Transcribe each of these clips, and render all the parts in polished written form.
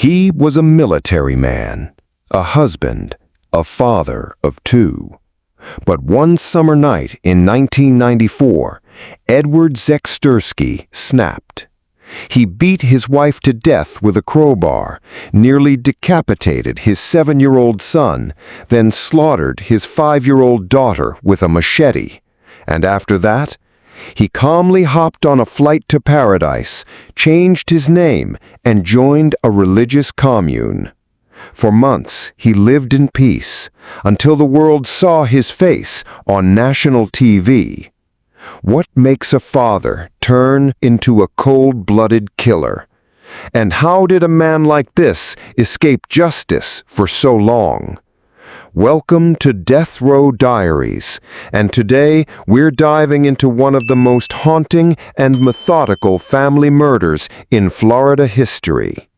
He was a military man, a husband, a father of two. But one summer night in 1994, Edward Zakrzewski snapped. He beat his wife to death with a crowbar, nearly decapitated his 7-year-old son, then slaughtered his 5-year-old daughter with a machete. And after that, he calmly hopped on a flight to paradise, changed his name, and joined a religious commune. For months, he lived in peace, until the world saw his face on national TV. What makes a father turn into a cold-blooded killer? And how did a man like this escape justice for so long? Welcome to Death Row Diaries, and today we're diving into one of the most haunting and methodical family murders in Florida history.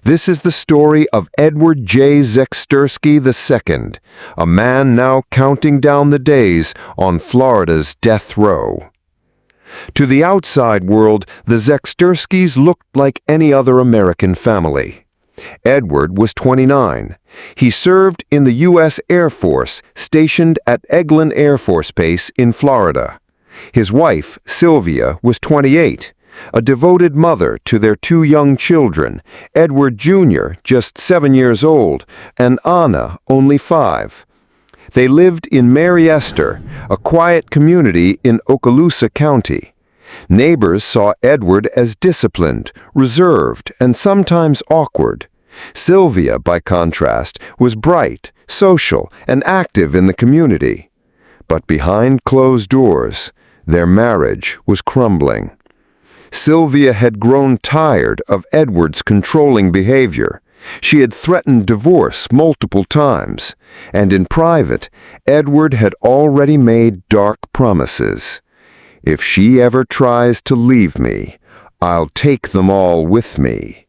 This is the story of Edward J. Zakrzewski II, a man now counting down the days on Florida's death row. To the outside world, the Zakrzewskis looked like any other American family. Edward was 29. He served in the U.S. Air Force, stationed at Eglin Air Force Base in Florida. His wife, Sylvia, was 28. A devoted mother to their 2 young children, Edward Jr., just 7 years old, and Anna, only 5. They lived in Mary Esther, a quiet community in Okaloosa County. Neighbors saw Edward as disciplined, reserved, and sometimes awkward. Sylvia, by contrast, was bright, social, and active in the community. But behind closed doors, their marriage was crumbling. Sylvia had grown tired of Edward's controlling behavior. She had threatened divorce multiple times, and in private, Edward had already made dark promises. If she ever tries to leave me, I'll take them all with me.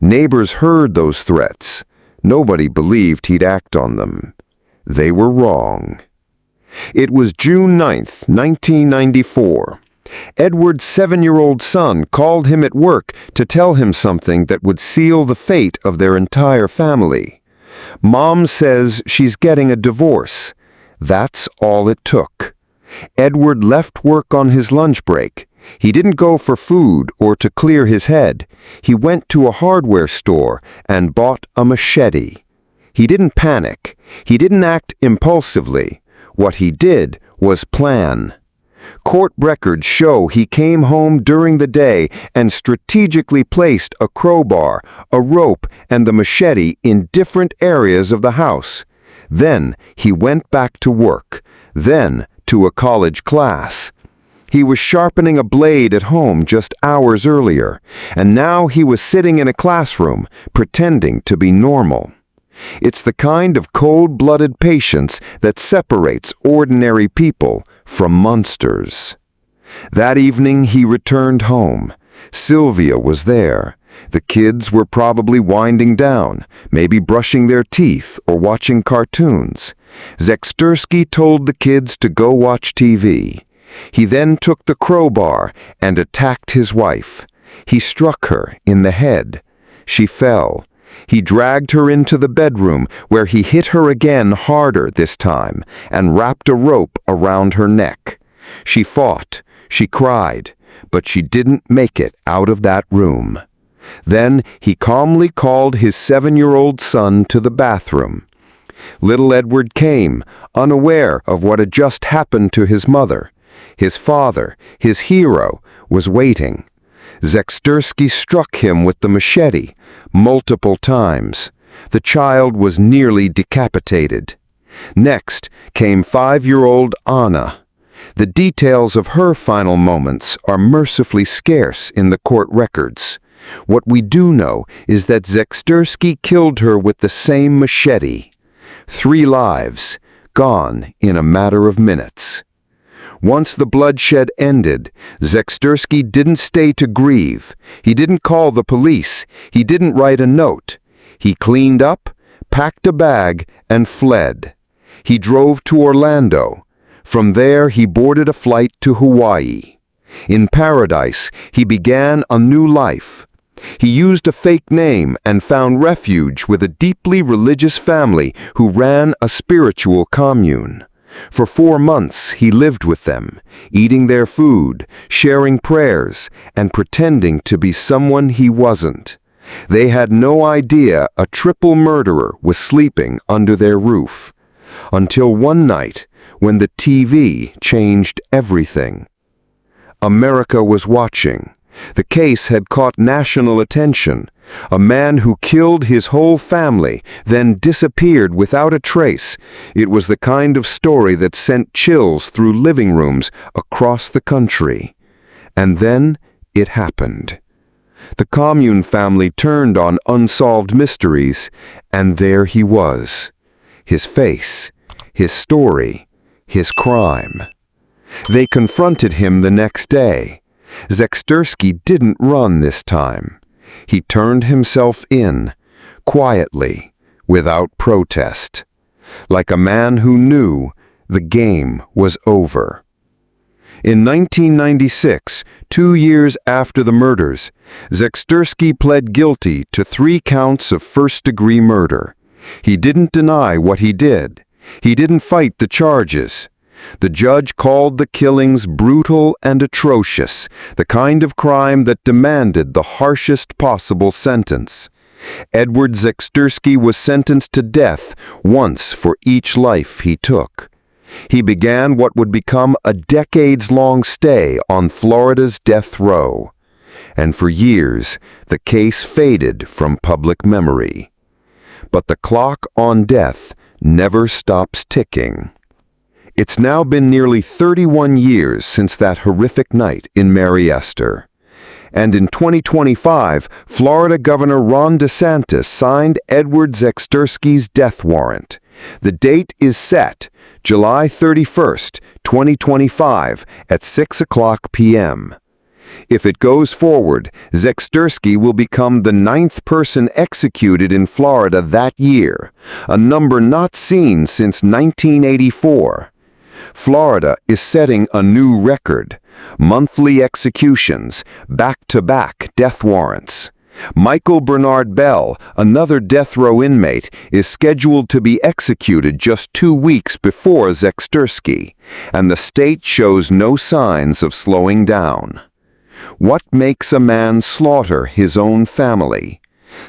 Neighbors heard those threats. Nobody believed he'd act on them. They were wrong. It was June 9th, 1994. Edward's 7-year-old son called him at work to tell him something that would seal the fate of their entire family. Mom says she's getting a divorce. That's all it took. Edward left work on his lunch break. He didn't go for food or to clear his head. He went to a hardware store and bought a machete. He didn't panic. He didn't act impulsively. What he did was plan. Court records show he came home during the day and strategically placed a crowbar, a rope, and the machete in different areas of the house. Then he went back to work, then to a college class. He was sharpening a blade at home just hours earlier, and now he was sitting in a classroom, pretending to be normal. It's the kind of cold-blooded patience that separates ordinary people from monsters. That evening he returned home. Sylvia was there. The kids were probably winding down, maybe brushing their teeth or watching cartoons. Zakrzewski told the kids to go watch TV. He then took the crowbar and attacked his wife. He struck her in the head. She fell. He dragged her into the bedroom, where he hit her again harder this time, and wrapped a rope around her neck. She fought, she cried, but she didn't make it out of that room. Then he calmly called his 7-year-old son to the bathroom. Little Edward came, unaware of what had just happened to his mother. His father, his hero, was waiting. Zakrzewski struck him with the machete multiple times. The child was nearly decapitated. Next came 5-year-old Anna. The details of her final moments are mercifully scarce in the court records. What we do know is that Zakrzewski killed her with the same machete. 3 lives, gone in a matter of minutes. Once the bloodshed ended, Zakrzewski didn't stay to grieve. He didn't call the police. He didn't write a note. He cleaned up, packed a bag, and fled. He drove to Orlando. From there, he boarded a flight to Hawaii. In paradise, he began a new life. He used a fake name and found refuge with a deeply religious family who ran a spiritual commune. For 4 months he lived with them, eating their food, sharing prayers, and pretending to be someone he wasn't. They had no idea a triple murderer was sleeping under their roof. Until one night, when the TV changed everything. America was watching. The case had caught national attention. A man who killed his whole family, then disappeared without a trace. It was the kind of story that sent chills through living rooms across the country. And then it happened. The commune family turned on unsolved mysteries, and there he was. His face, his story, his crime. They confronted him the next day. Zakrzewski didn't run this time. He turned himself in, quietly, without protest, like a man who knew the game was over. In 1996, 2 years after the murders, Zakrzewski pled guilty to 3 counts of first-degree murder. He didn't deny what he did. He didn't fight the charges. The judge called the killings brutal and atrocious, the kind of crime that demanded the harshest possible sentence. Edward Zakrzewski was sentenced to death once for each life he took. He began what would become a decades-long stay on Florida's death row. And for years, the case faded from public memory. But the clock on death never stops ticking. It's now been nearly 31 years since that horrific night in Mary Esther. And in 2025, Florida Governor Ron DeSantis signed Edward Zakrzewski's death warrant. The date is set, July 31st, 2025, at 6:00 p.m. If it goes forward, Zakrzewski will become the 9th person executed in Florida that year, a number not seen since 1984. Florida is setting a new record: monthly executions, back-to-back death warrants. Michael Bernard Bell, another death row inmate, is scheduled to be executed just 2 weeks before Zakrzewski, and the state shows no signs of slowing down. What makes a man slaughter his own family?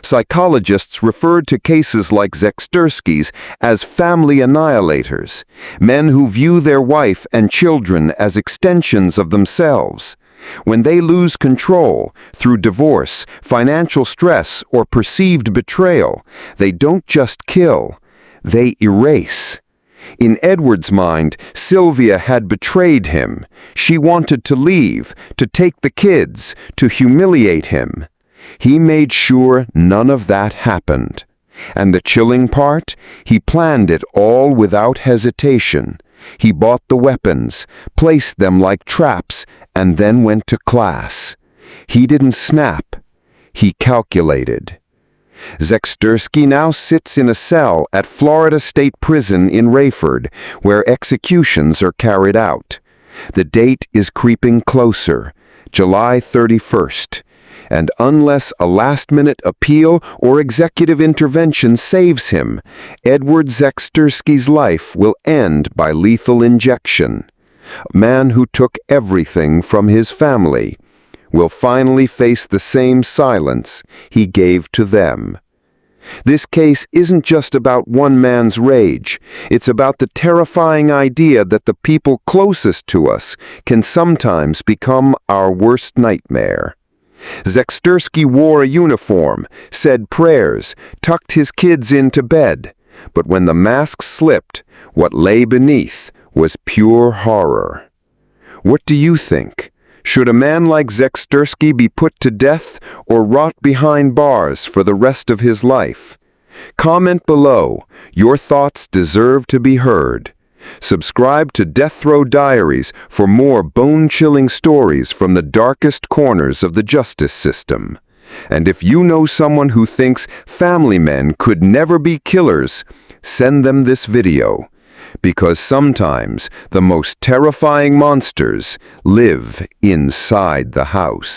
Psychologists referred to cases like Zakrzewski's as family annihilators, men who view their wife and children as extensions of themselves. When they lose control through divorce, financial stress, or perceived betrayal, they don't just kill, they erase. In Edward's mind, Sylvia had betrayed him. She wanted to leave, to take the kids, to humiliate him. He made sure none of that happened. And the chilling part? He planned it all without hesitation. He bought the weapons, placed them like traps, and then went to class. He didn't snap. He calculated. Zakrzewski now sits in a cell at Florida State Prison in Raiford, where executions are carried out. The date is creeping closer, July 31st. And unless a last-minute appeal or executive intervention saves him, Edward Zakrzewski's life will end by lethal injection. A man who took everything from his family will finally face the same silence he gave to them. This case isn't just about one man's rage. It's about the terrifying idea that the people closest to us can sometimes become our worst nightmare. Zakrzewski wore a uniform, said prayers, tucked his kids into bed. But when the mask slipped, what lay beneath was pure horror. What do you think? Should a man like Zakrzewski be put to death or rot behind bars for the rest of his life? Comment below. Your thoughts deserve to be heard. Subscribe to Death Row Diaries for more bone-chilling stories from the darkest corners of the justice system. And if you know someone who thinks family men could never be killers, send them this video. Because sometimes the most terrifying monsters live inside the house.